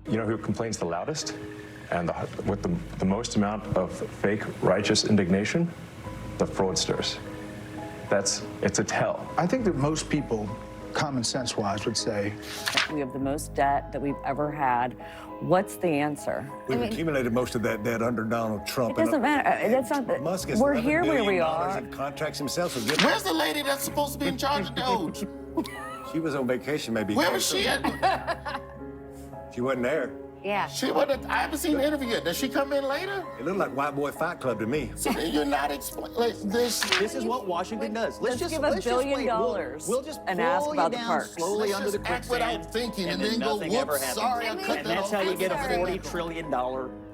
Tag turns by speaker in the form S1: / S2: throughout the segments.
S1: You know who complains the loudest and with the most amount of fake righteous indignation? The fraudsters. It's a tell.
S2: I think that most people, common sense-wise, would say,
S3: we have the most debt that we've ever had. What's the answer?
S4: We've accumulated most of that debt under Donald Trump.
S3: It doesn't matter. That's not the,
S4: Musk has
S3: we're here where we are.
S4: in contracts himself.
S5: Where's the lady that's supposed to be in charge of Doge?
S4: She was on vacation, maybe.
S5: Where was she at?
S4: She wasn't there.
S6: Yeah.
S5: She wasn't. I haven't seen the interview yet. Does she come in later?
S4: It looked like White Boy Fight Club to me.
S5: So you're not explaining like this.
S7: This is what Washington does.
S3: Let's just give $1 billion
S7: We'll just
S3: and ask
S7: pull
S3: about
S7: you
S3: the
S7: down
S3: parks.
S7: slowly
S5: Let's
S7: under the
S5: just act
S7: quicksand,
S5: without thinking and
S7: then
S5: then go,
S7: nothing ever
S5: whoops,
S7: happens.
S5: sorry, I cut
S7: And
S5: that
S7: that's
S5: off.
S7: how you get a
S5: Sorry.
S7: $40 trillion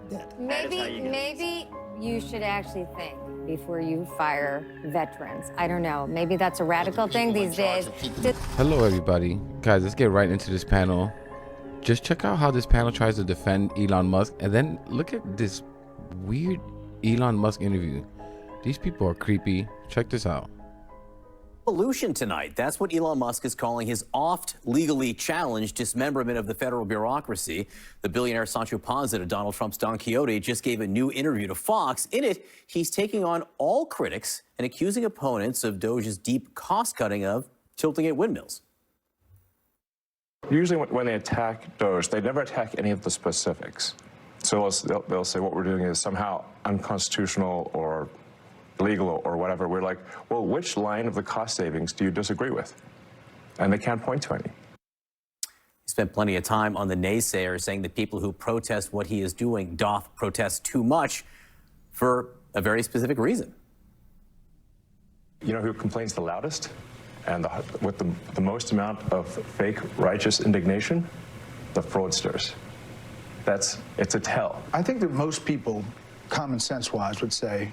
S7: debt.
S6: Maybe you should actually think before you fire veterans. I don't know. Maybe that's a radical thing these days.
S8: Hello, everybody. Guys, let's get right into this panel. Just check out how this panel tries to defend Elon Musk, and then look at this weird Elon Musk interview. These people are creepy. Check this out.
S7: Revolution tonight. That's what Elon Musk is calling his oft legally challenged dismemberment of the federal bureaucracy. The billionaire Sancho Panza to Donald Trump's Don Quixote just gave a new interview to Fox. In it, he's taking on all critics and accusing opponents of Doge's deep cost-cutting of tilting at windmills.
S1: Usually when they attack Doge, they never attack any of the specifics. So they'll say what we're doing is somehow unconstitutional or illegal or whatever. We're like, well, which line of the cost savings do you disagree with? And they can't point to any.
S7: He spent plenty of time on the naysayers, saying that people who protest what he is doing doth protest too much for a very specific reason.
S1: You know who complains the loudest and with the most amount of fake righteous indignation? The fraudsters. It's a tell.
S2: I think that most people, common sense-wise, would say,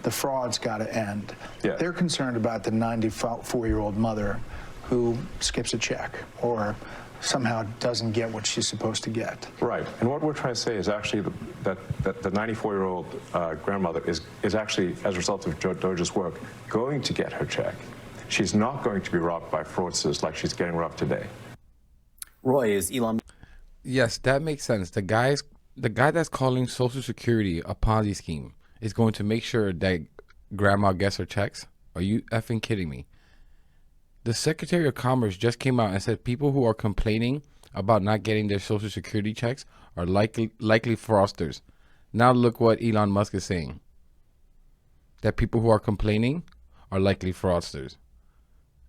S2: the fraud's got to end.
S1: Yeah.
S2: They're concerned about the 94-year-old mother who skips a check or somehow doesn't get what she's supposed to get.
S1: Right. And what we're trying to say is actually that the 94-year-old grandmother is actually, as a result of Doge's work, going to get her check. She's not going to be robbed by fraudsters like she's getting robbed today.
S7: Roy, is Elon...
S8: Yes, that makes sense. The guy that's calling Social Security a Ponzi scheme is going to make sure that grandma gets her checks? Are you effing kidding me? The Secretary of Commerce just came out and said people who are complaining about not getting their Social Security checks are likely fraudsters. Now look what Elon Musk is saying. That people who are complaining are likely fraudsters.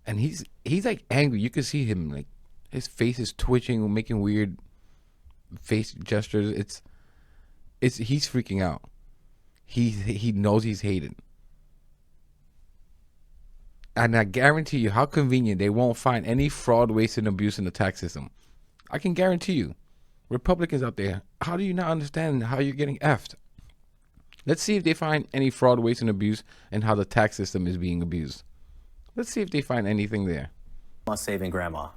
S8: And he's like angry. You can see him, like his face is twitching, making weird face gestures. He's freaking out. He knows he's hated. And I guarantee you, how convenient, they won't find any fraud, waste, and abuse in the tax system. I can guarantee you. Republicans out there, how do you not understand how you're getting effed? Let's see if they find any fraud, waste, and abuse and how the tax system is being abused. Let's see if they find anything there.
S7: Saving grandma.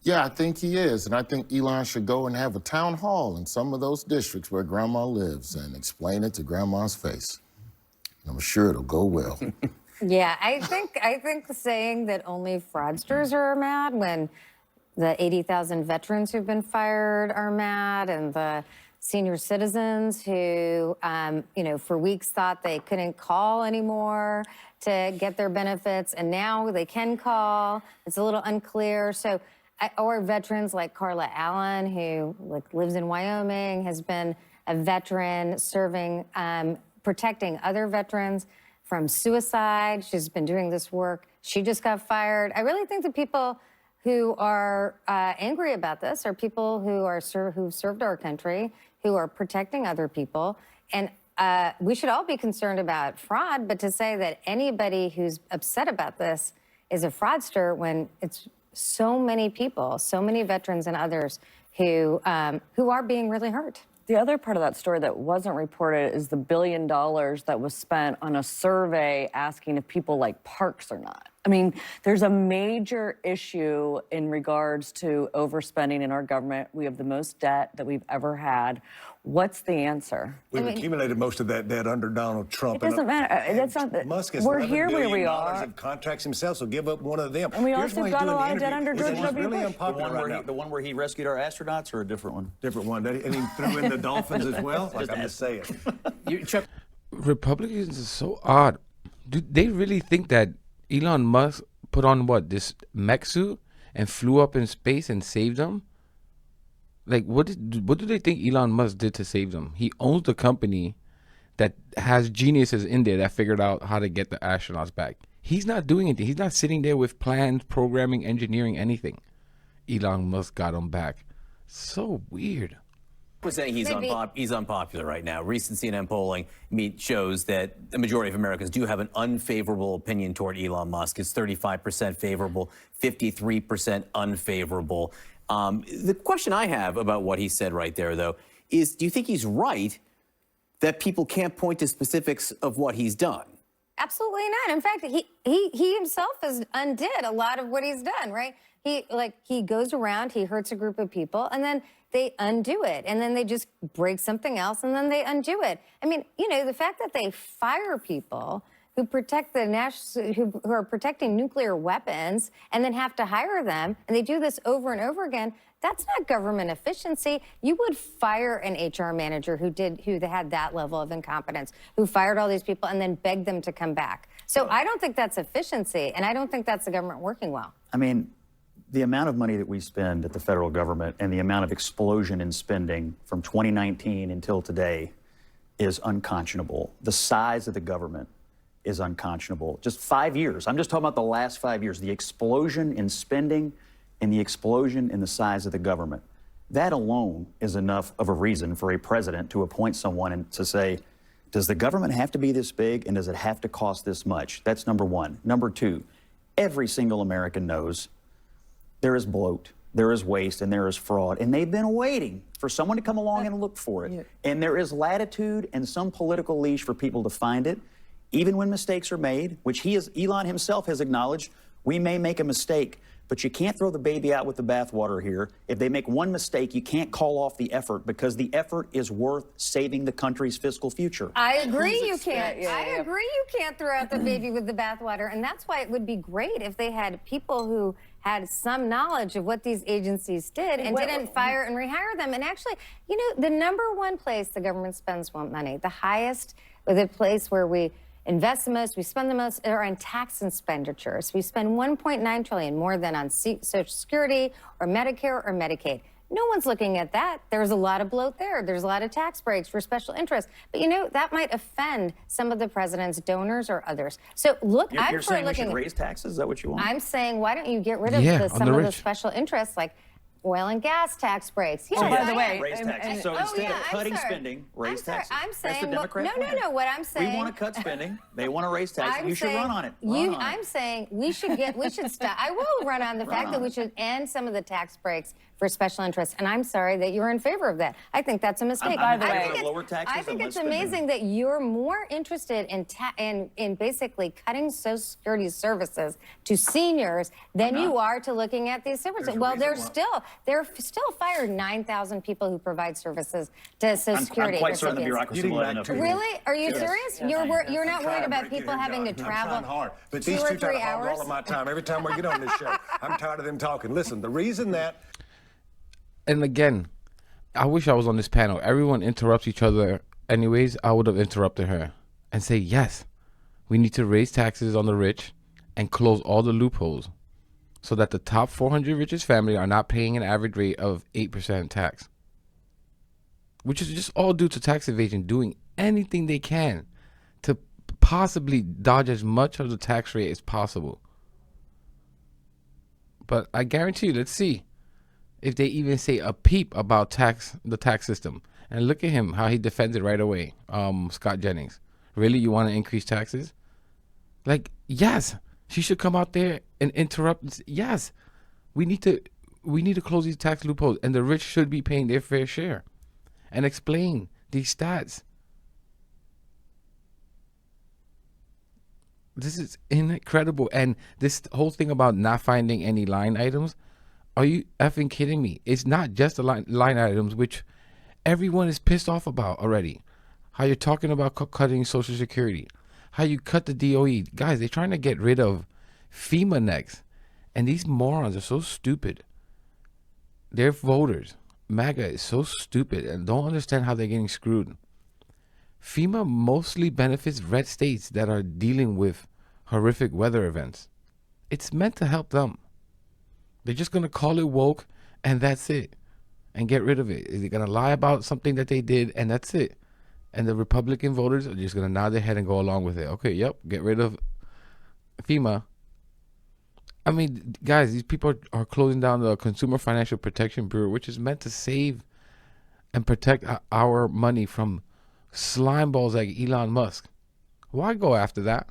S5: Yeah, I think he is. And I think Elon should go and have a town hall in some of those districts where grandma lives and explain it to grandma's face. I'm sure it'll go well.
S6: Yeah, I think saying that only fraudsters are mad when the 80,000 veterans who've been fired are mad, and the senior citizens who, for weeks thought they couldn't call anymore to get their benefits, and now they can call. It's a little unclear. So, or veterans like Carla Allen, who lives in Wyoming, has been a veteran serving, protecting other veterans from suicide. She's been doing this work. She just got fired. I really think the people who are angry about this are people who've served our country, who are protecting other people. And we should all be concerned about fraud, but to say that anybody who's upset about this is a fraudster when it's so many people, so many veterans and others who are being really hurt.
S3: The other part of that story that wasn't reported is the $1 billion that was spent on a survey asking if people like parks or not. I mean, there's a major issue in regards to overspending in our government. We have the most debt that we've ever had. What's the answer?
S4: We've accumulated most of that debt under Donald Trump.
S3: It doesn't matter. That's not.
S4: Musk has
S3: We're
S4: $11
S3: here where we
S4: billion
S3: are.
S4: of contracts himself, so give up one of them.
S3: And we
S4: Here's
S3: also
S4: why he's
S3: got a
S4: doing
S3: lot
S4: the
S3: of debt
S4: interview.
S3: under George
S4: He's
S3: W.
S4: really
S3: Bush.
S4: unpopular right now.
S9: The one where he rescued our astronauts, or a different one?
S4: Different one. And he threw in the dolphins as well. Like I'm just saying.
S7: Chuck,
S8: Republicans are so odd. Do they really think that Elon Musk put on this mech suit and flew up in space and saved them? Like, what do they think Elon Musk did to save them? He owns the company that has geniuses in there that figured out how to get the astronauts back. He's not doing anything. He's not sitting there with plans, programming, engineering, anything. Elon Musk got them back. So weird.
S7: was saying he's unpopular right now. Recent CNN polling shows that the majority of Americans do have an unfavorable opinion toward Elon Musk. It's 35% favorable, 53% unfavorable. The question I have about what he said right there, though, is do you think he's right that people can't point to specifics of what he's done?
S6: Absolutely not. In fact, he himself has undid a lot of what he's done, right? He goes around, he hurts a group of people, and then they undo it, and then they just break something else, and then they undo it. I mean, you know, the fact that they fire people who protect the who are protecting nuclear weapons, and then have to hire them, and they do this over and over again. That's not government efficiency. You would fire an HR manager who had that level of incompetence, who fired all these people and then begged them to come back. So I don't think that's efficiency, and I don't think that's the government working well.
S9: I mean, the amount of money that we spend at the federal government and the amount of explosion in spending from 2019 until today is unconscionable. The size of the government is unconscionable. Just 5 years. I'm just talking about the last 5 years. The explosion in spending and the explosion in the size of the government. That alone is enough of a reason for a president to appoint someone and to say, does the government have to be this big and does it have to cost this much? That's number one. Number two, every single American knows there is bloat, there is waste, and there is fraud. And they've been waiting for someone to come along and look for it. Yeah. And there is latitude and some political leash for people to find it, even when mistakes are made, which Elon himself has acknowledged. We may make a mistake, but you can't throw the baby out with the bathwater here. If they make one mistake, you can't call off the effort because the effort is worth saving the country's fiscal future.
S6: I agree you can't. I agree you can't throw out the baby with the bathwater. And that's why it would be great if they had people who had some knowledge of what these agencies did and didn't fire and rehire them. And actually, you know, the number one place the government spends money, the highest, or the place where we invest the most, we spend the most, are on tax expenditures. We spend $1.9 trillion more than on Social Security or Medicare or Medicaid. No one's looking at that. There's a lot of bloat there. There's a lot of tax breaks for special interests. But you know, that might offend some of the president's donors or others. So look,
S9: You're saying we should raise taxes? Is that what you want?
S6: I'm saying, why don't you get rid of some of the special interests, like oil and gas tax breaks?
S9: Yeah, by the way, raise taxes. So instead of cutting spending, raise taxes.
S6: I'm saying,
S9: no.
S6: What I'm saying,
S9: we want to cut spending. They want to raise taxes. You should run on it.
S6: I'm saying we should stop. I will run on the fact that we should end some of the tax breaks for special interests. And I'm sorry that you're in favor of that. I think that's a mistake.
S9: By the way, I
S6: think it's amazing that you're more interested in basically cutting Social Security services to seniors than you are to looking at these services. Well, they're still fired 9,000 people who provide services to Social Security.
S9: I'm quite certain the bureaucracy will enough.
S6: Really? Are you serious? You're not worried about people having to travel
S4: hard. But these two try to hog all of my time every time we get on this show. I'm tired of them talking. Listen, the reason that...
S8: And again, I wish I was on this panel. Everyone interrupts each other anyways. I would have interrupted her and say, yes, we need to raise taxes on the rich and close all the loopholes so that the top 400 richest family are not paying an average rate of 8% tax, which is just all due to tax evasion, doing anything they can to possibly dodge as much of the tax rate as possible. But I guarantee you, let's see if they even say a peep about the tax system. And look at him, how he defends it right away. Scott Jennings. Really, you want to increase taxes? Like, yes, she should come out there and interrupt. Yes, we need to close these tax loopholes, and the rich should be paying their fair share. And explain these stats. This is incredible. And this whole thing about not finding any line items, are you effing kidding me? It's not just the line items, which everyone is pissed off about already. How you're talking about cutting Social Security. How you cut the DOE. Guys, they're trying to get rid of FEMA next. And these morons are so stupid. They're voters. MAGA is so stupid and don't understand how they're getting screwed. FEMA mostly benefits red states that are dealing with horrific weather events. It's meant to help them. They're just going to call it woke and that's it. And get rid of it. They're going to lie about something that they did and that's it. And the Republican voters are just going to nod their head and go along with it. Okay, yep, get rid of FEMA. I mean, guys, these people are closing down the Consumer Financial Protection Bureau, which is meant to save and protect our money from slime balls like Elon Musk. Why go after that?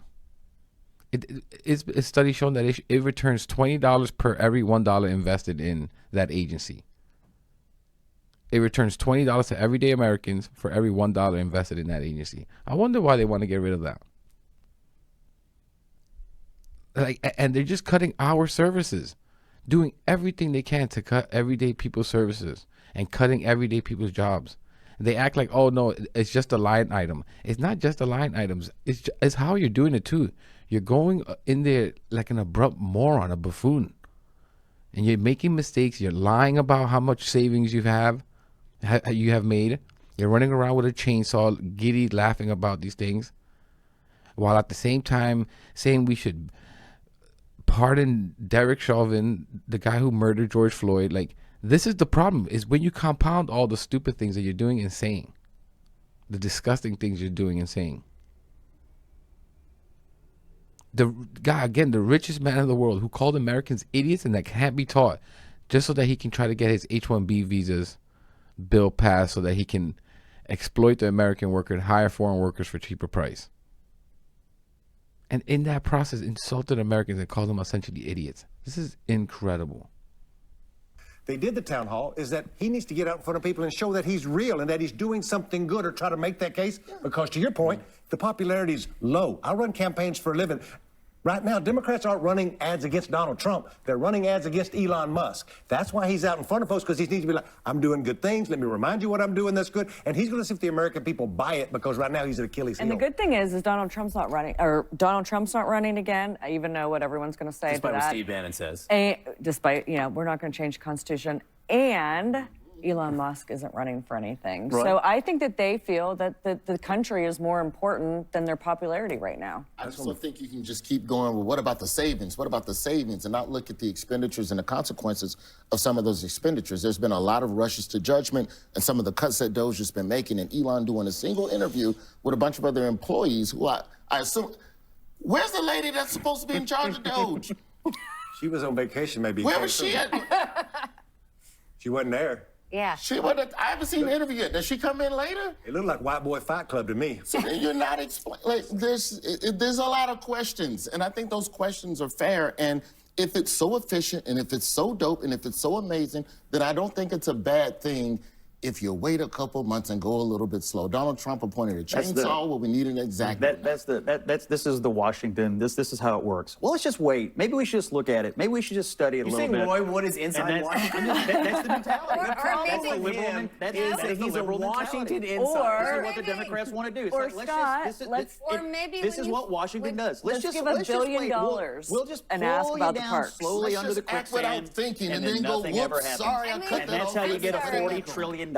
S8: It's a study shown that it returns $20 per every $1 invested in that agency. It returns $20 to everyday Americans for every $1 invested in that agency. I wonder why they want to get rid of that. And they're just cutting our services, doing everything they can to cut everyday people's services and cutting everyday people's jobs. They act like, oh no, it's just a line item. It's not just the line items. It's how you're doing it too. You're going in there like an abrupt moron, a buffoon, and you're making mistakes. You're lying about how much savings you have made. You're running around with a chainsaw, giddy, laughing about these things, while at the same time saying we should pardon Derek Chauvin, the guy who murdered George Floyd. Like, this is the problem, is when you compound all the stupid things that you're doing and saying, the disgusting things you're doing and saying. The guy, again, the richest man in the world, who called Americans idiots and that can't be taught, just so that he can try to get his H-1B visas bill passed so that he can exploit the American worker and hire foreign workers for cheaper price. And in that process, insulted Americans and called them essentially idiots. This is incredible.
S4: They did the town hall, is that he needs to get out in front of people and show that he's real and that he's doing something good, or try to make that case. Because to your point, the popularity's low. I run campaigns for a living. Right now, Democrats aren't running ads against Donald Trump. They're running ads against Elon Musk. That's why he's out in front of folks, because he needs to be like, I'm doing good things. Let me remind you what I'm doing that's good. And he's going to see if the American people buy it, because right now he's at Achilles heel.
S3: And the good thing is Donald Trump's not running again. I even know what everyone's going to say
S7: Despite
S3: to that.
S7: what Steve Bannon says.
S3: Despite, we're not going to change the Constitution. And Elon Musk isn't running for anything.
S7: Right.
S3: So I think that they feel that the country is more important than their popularity right now.
S5: I just don't think you can just keep going, well, what about the savings? What about the savings? And not look at the expenditures and the consequences of some of those expenditures. There's been a lot of rushes to judgment and some of the cuts that Doge's been making, and Elon doing a single interview with a bunch of other employees who I assume, where's the lady that's supposed to be in charge of Doge?
S4: She was on vacation, maybe.
S5: Where was she at?
S4: She wasn't there.
S6: Yeah.
S5: She wasn't. I haven't seen the interview yet. Does she come in later?
S4: It looked like White Boy Fight Club to me.
S5: So then you're not explaining. Like, there's a lot of questions, and I think those questions are fair. And if it's so efficient, and if it's so dope, and if it's so amazing, then I don't think it's a bad thing if you wait a couple months and go a little bit slow. Donald Trump appointed a chainsaw where we need an exact.
S9: This is the Washington. This is how it works. Well, let's just wait. Maybe we should just look at it. Maybe we should just study it a little bit.
S7: You saying Roy Wood is inside Washington?
S9: That's the mentality.
S7: That's the liberal. He's a Washington insider.
S9: This is what the Democrats want to do.
S3: Or Scott,
S9: this is what Washington does.
S3: Let's give $1 billion
S9: We'll just
S3: and ask about the
S9: down
S3: parks.
S9: slowly under the
S5: act
S9: quicksand,
S5: without thinking, and
S9: then
S5: then go,
S9: nothing ever
S5: whoops,
S9: happens.
S5: sorry, I cut
S9: And
S5: that
S9: that's
S5: off.
S9: how you get a
S5: Sorry.
S9: $40 trillion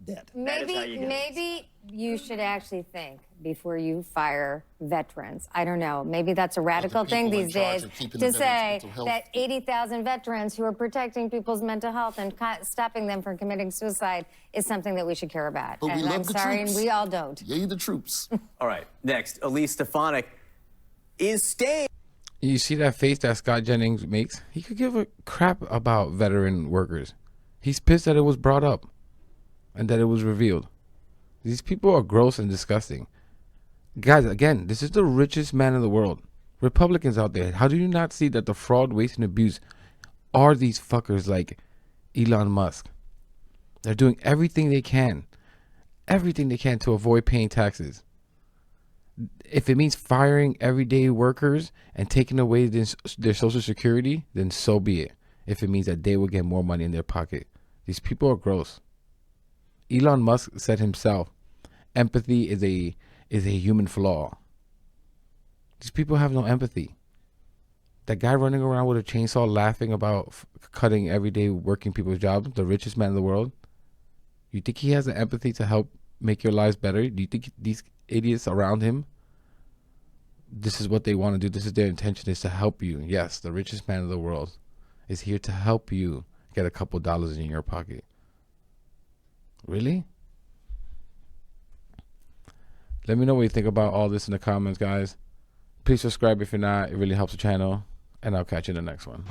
S9: debt.
S6: Maybe you should actually think before you fire veterans. I don't know. Maybe that's a radical thing
S5: people in
S6: these
S5: charge
S6: days
S5: of keeping
S6: to
S5: the veterans'
S6: say
S5: mental health.
S6: that 80,000 veterans who are protecting people's mental health and stopping them from committing suicide is something that we should care about.
S5: But we
S6: And
S5: love
S6: I'm
S5: the
S6: sorry,
S5: troops.
S6: and we all don't.
S5: Yay, the troops.
S7: All right, next, Elise Stefanik is staying.
S8: You see that face that Scott Jennings makes? He could give a crap about veteran workers. He's pissed that it was brought up and that it was revealed. These people are gross and disgusting. Guys, again, this is the richest man in the world. Republicans out there, how do you not see that the fraud, waste, and abuse are these fuckers like Elon Musk? They're doing everything they can to avoid paying taxes. If it means firing everyday workers and taking away their Social Security, then so be it. If it means that they will get more money in their pocket. These people are gross. Elon Musk said himself, empathy is a human flaw. These people have no empathy. That guy running around with a chainsaw laughing about cutting everyday working people's jobs, the richest man in the world, you think he has the empathy to help make your lives better? Do you think these idiots around him, this is what they want to do? This is their intention, is to help you. Yes, the richest man in the world is here to help you get a couple dollars in your pocket. Really? Let me know what you think about all this in the comments, guys. Please subscribe if you're not. It really helps the channel. And I'll catch you in the next one.